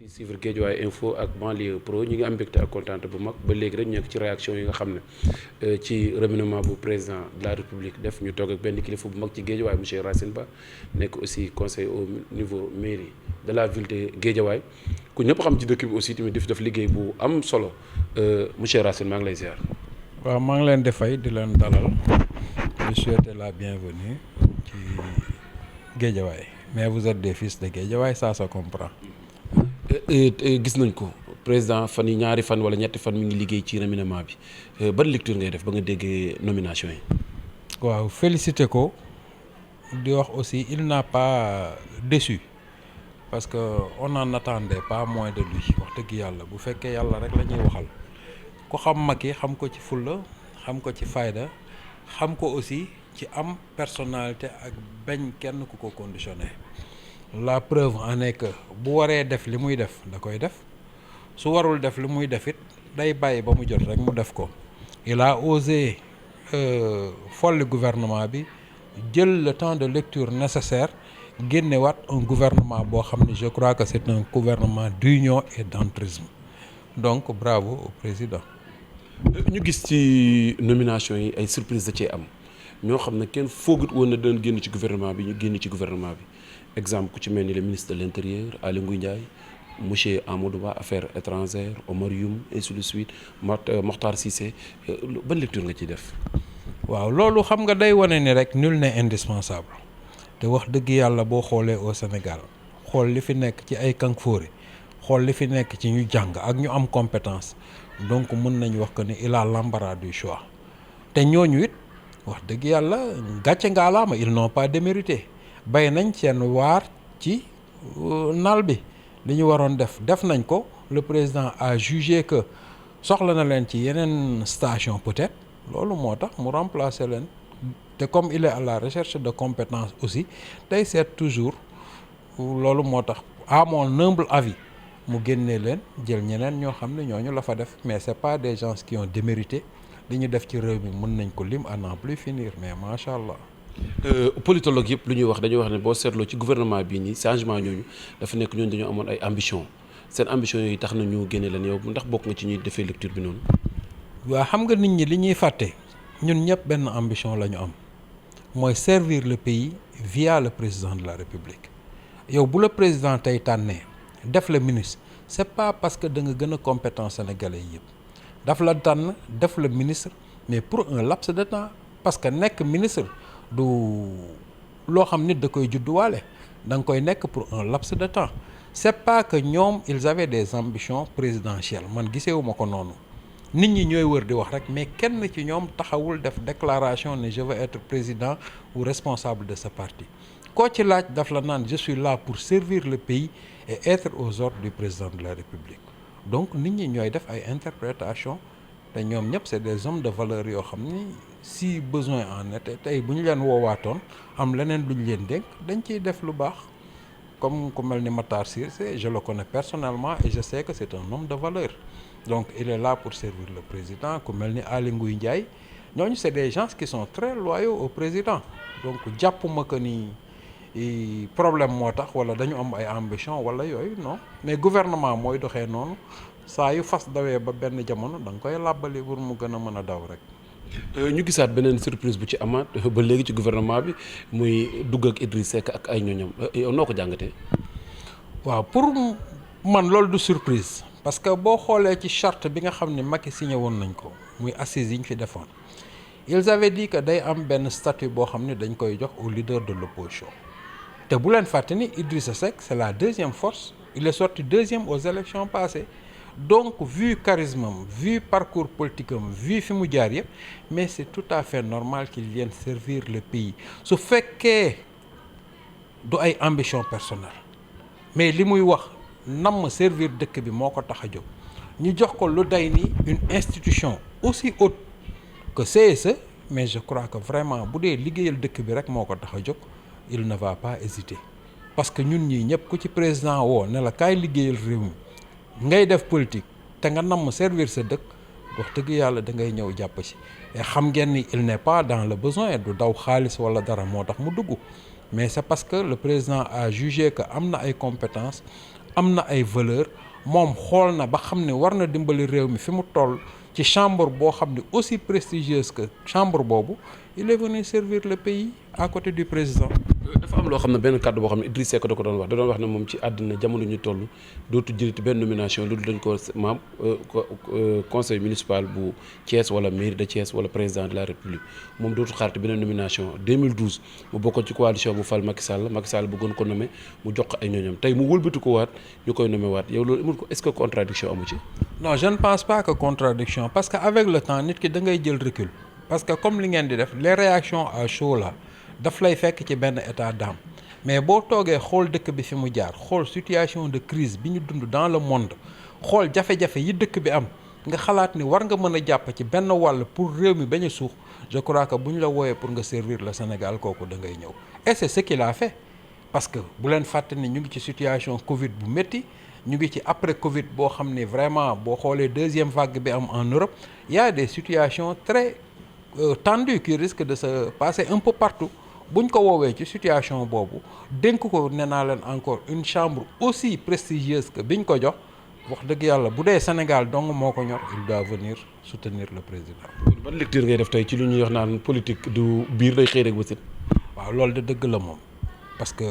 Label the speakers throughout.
Speaker 1: ñuy suivre Guédiawaye Info ak Banlieue Pro ñu ngi am mbégte ak kontaan bu mag ba léegi rek ñu nekk ci réaction yi nga xam ne ci remaniement bu président de la République def ñu toog ak benn kilifa bu mag ci Guédiawaye monsieur Racine Ba nekk aussi conseiller au niveau mairie de la ville de Guédiawaye ku ñëpp xam ci dëkk bi aussi tamit di fi def liggéey bu am solo monsieur Racine maa ngi lay ziar.
Speaker 2: waaw maa ngi leen di fay di leen dalal di souhaiter la bienvenue ci Guédiawaye mais vous êtes des fils de Guédiawaye ça se comprend.
Speaker 1: gis nañ ko président fan yi ñaari fan wala ñetti fan mi ngi liggéey ci remaniement bi ban lecture ngay def ba nga déggee nomination yi.
Speaker 2: waaw félicité ko di wax aussi il n'a pas déçu parce que on n'en attendait pas moins de lui wax dëgg yàlla bu fekkee yàlla rek la ñuy waxal ku xam Macky xam ko ci fulla xam ko ci fayda xam ko aussi ci am personnalité ak bañ kenn ku ko conditionné. La preuve en est que bu waree def li muy def da koy def su warul def li muy def it day bàyyi ba mu jot rek mu def ko il a osé folli gouvernement bi jël le temps de lecture nécessaire génnewaat un gouvernement boo xam ne je crois que c'est un gouvernement d'union et d'entrisme donc bravo au président.
Speaker 1: ñu gis ci nomination yi ay surprise da cee am ñoo xam ne kenn foogut woon na doon génn ci gouvernement bi ñu génn ci gouvernement bi. exemple ku ci mel ni le ministre de l'intérieur Aly Ngouille Ndiaye monsieur Amadou Ba affaires étrangères Omar Youm ainsi de suite Mokhtar Cissé ban lecture nga ciy def.
Speaker 2: waaw loolu xam nga day wane ni rek nul n'est indispensable te wax dëgg yàlla boo xoolee au Sénégal xool li fi nekk ci ay kanfoore xool li fi nekk ci ñu jàng ak ñu am compétence donc mën nañu wax que ni il a l'embarras du choix te ñooñu it wax dëgg yàlla gàcce ngaalaama ils n'ont pas démérité. bay nañ seen waar ci naal bi li ñu waroon def nañ ko le président a jugé que soxla na leen ci yeneen station peut-être loolu moo tax mu remplacer leen te comme il est à la recherche de compétences aussi day seet toujours loolu moo tax à mon humble avis mu génnee leen jël ñeneen ñoo xam ne ñooñu la fa def mais c'est pas des gens qui ont démérité li ñu def ci réew mi mën nañ ko lim à n'en plus finir mais macha allah.
Speaker 1: politologue yëpp lu ñuy wax dañuy wax ne boo seetloo ci gouvernement bii nii changement ñooñu dafa nekk ñooñu dañoo amoon ay ambition seen ambition yooyu tax na ñu génne leen yow ndax bokk nga ci ñuy defee lecture bi noonu.
Speaker 2: waaw xam nga nit ñi li ñuy fàtte ñun ñëpp benn ambition la ñu am mooy servir le pays via le président de la République yow bu la président tey tànnee def la ministre c'est pas parce que da nga gën a compétent sénégalais yëpp daf la tànn def la ministre mais pour un laps de temps parce que nekk ministre. du loo xam nit da koy judduwaale da nga koy nekk pour un laps de temps c'est pas que ñoom ils avaient des ambitions présidentielles man gisewuma ko noonu nit ñi ñooy wër di wax rek mais kenn ci ñoom taxawul def déclaration ne je veux être président ou responsable de ce parti koo ci laaj daf la naan je suis là pour servir le pays et être aux ordres du président de la République donc nit ñi ñooy def ay interprétations te ñoom ñëpp c'est des hommes de valeur yoo xam ni si besoin en était tey bu ñu leen woowaatoon am leneen lu ñu leen dénk dañ ciy def lu baax comme ku mel ni Matar Cissé je le connais personnellement et je sais que c'est un homme de valeur donc il est là pour servir le président ku mel ni Aly Ngouille Ndiaye ñooñu c'est des gens qui sont très loyaux au président donc jàppuma que ni problème moo tax wala dañu am ay ambition wala yooyu non mais gouvernement mooy doxee noonu saa yu fas dawee ba benn jamono da nga koy làbbali pour mu gën a mën a daw rek.
Speaker 1: ñu gisaat beneen surprise bu ci amaat ba léegi ci gouvernement bi muy dugg ak Idriss Seck ak ay ñoñam yow noo ko jàngatee.
Speaker 2: waaw pour man loolu du surprise parce que boo xoolee ci charte bi nga xam ne Macky signé woon nañ ko muy assises yi ñu fi defoon ils avaient dit que day am benn statut boo xam ne dañ koy jox au leader de l'opposition te bu leen fàtte ni Idrissa Seck c'est la deuxième force il est sorti deuxième aux élections passées. donc vu charisme am vu parcours politique am vu fi mu jaar yëpp mais c'est tout à fait normal qu'il vienne servir le pays su fekkee du ay ambition personnelle mais li muy wax namm servir dëkk bi moo ko tax a jóg ñu jox ko lu day ni une institution aussi haute que CSE mais je crois que vraiment bu dee liggéeyal dëkk bi rek moo ko tax a jóg il ne va pas hésiter parce que ñun ñii ñëpp ku ci président woo ne la kaay liggéeyal réew mi ngay def politique te nga namm servir sa dëkk wax dëgg yàlla da ngay ñëw jàpp ci et xam ngeen ni il n'est pas dans le besoin du daw xaalis wala dara moo tax mu dugg mais c'est parce que le président a jugé que am na ay compétences am na ay valeur moom xool na ba xam ne war na dimbali réew mi fi mu toll ci chambre boo xam ne aussi prestigieuse que chambre boobu il est venu servir le pays à côté du président.
Speaker 1: dafa am loo xam ne benn kàddu boo xam ne Idriss Seck da ko doon wax da doon wax ne moom ci àddina jamono ñu toll dootu jëliti benn nomination lu dul dañ ko maam conseil municipal bu Thiès wala mairie de Thiès wala président de la république moom dootu xaarati beneen nomination 2012 mu bokkoon ci coalition bu fal Macky Sall bëggoon ko nommé mu jox ko ay ñooñam tey mu wëlbati ko waat ñu koy nommé waat yow loolu amul ko est-ce que contradiction amu ci.
Speaker 2: non je ne pense pas que contradiction parce que avec le temps nit ki da ngay jël recul parce que comme li ngeen di def les réactions à chaud là daf lay fekk ci benn état d'âme mais boo toogee xool dëkk bi fi mu jaar xool situation de crise bi ñu dund dans le monde xool jafe-jafe yi dëkk bi am nga xalaat ni war nga mën a jàpp ci benn wàll pour réew mi bañ a suux je crois que bu ñu la wooyee pour nga servir le Sénégal kooku da ngay ñëw et c'est ce qu'il a fait parce que bu leen fàtte ni ñu ngi ci situation Covid bu métti ñu ngi ci après Covid boo xam ne vraiment boo xoolee deuxième vague bi am en Europe il y a des situations très tendues qui risquent de se passer un peu partout buñ ko woowee ci situation boobu dénk ko nee naa leen encore une chambre aussi prestigieuse que biñ ko jox wax dëgg yàlla bu dee Sénégal dong moo ko ñor il doit venir soutenir le président.
Speaker 1: ban lecture ngay def tey ci lu ñuy wax naan politique du biir day xëy rek ba sit.
Speaker 2: waaw loolu de dëgg la moom parce que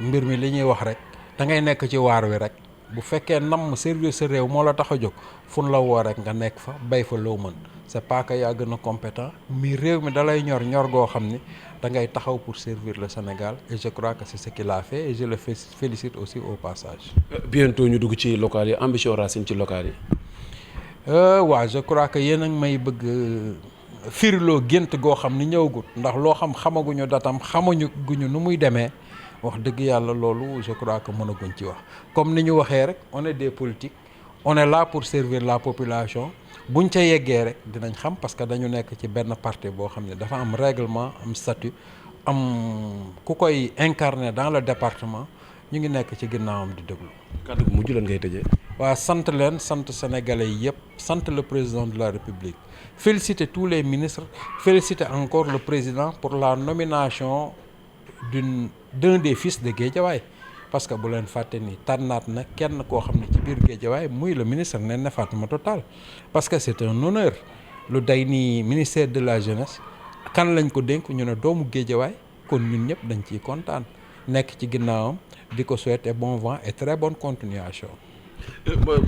Speaker 2: mbir mi li ñuy wax rek da ngay nekk ci waar wi rek bu fekkee nam servir sa réew moo la tax a jóg fun la woo rek nga nekk fa bay fa loo mën c'est pas que yaa gën a compétent mais réew mi dalay ñor goo xam ni da ngay taxaw pour servir le Sénégal et je crois que c'est ce qu'il a fait et je le félicite aussi au passage.
Speaker 1: bientôt ñu dugg ci local yi ambition Racine ci local yi.
Speaker 2: waaw je crois que yéen a ngi may bëgg firiloo gént goo xam ni ñëwagut ndax loo xam xamaguñu datam xamaguñu nu muy demee wax dëgg yàlla loolu je crois que mënaguñ ci wax comme ni ñu waxee rek on est des politiques on est là pour servir la population. buñ ca yeggee rek dinañ xam parce que dañu nekk ci benn parti boo xam ne dafa am règlement am statut am ku koy incarner dans le département ñu ngi nekk ci ginnaawam di déglu.
Speaker 1: kàddu gu mujj lan ngay tëjee.
Speaker 2: waa sant leen sant sénégalais yi yëpp sant le président de la république féliciter tous les ministres féliciter encore le président pour la nomination d'un des fils de Guédiawaye parce que bu leen fàtte ni tànnaat na kenn koo xam ne ci biir Guédiawaye muy le ministre Néné Fatoumata Tall parce que c'est un honneur lu day ni ministère de la jeunesse kan lañ ko dénk ñu ne doomu Guédiawaye kon ñun ñëpp dañ ciy kontaan nekk ci ginnaawam di ko souhaiter bon vent et très bonne continuation.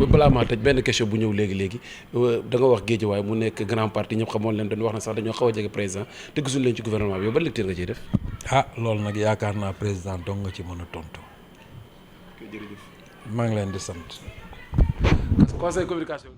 Speaker 1: balaa maa tëj benn question bu ñëw léegi da nga wax Guédiawaye mu nekk grand parti ñëpp xamoon leen dañu wax na sax dañoo xaw a jege président te gisul leen ci gouvernement bi yow ban lecture nga ciy def.
Speaker 2: loolu nag yaakaar naa président dong nga ci mën a tontu.
Speaker 1: jërëjëf
Speaker 2: maa ngi leen di sant.
Speaker 1: conseil communication.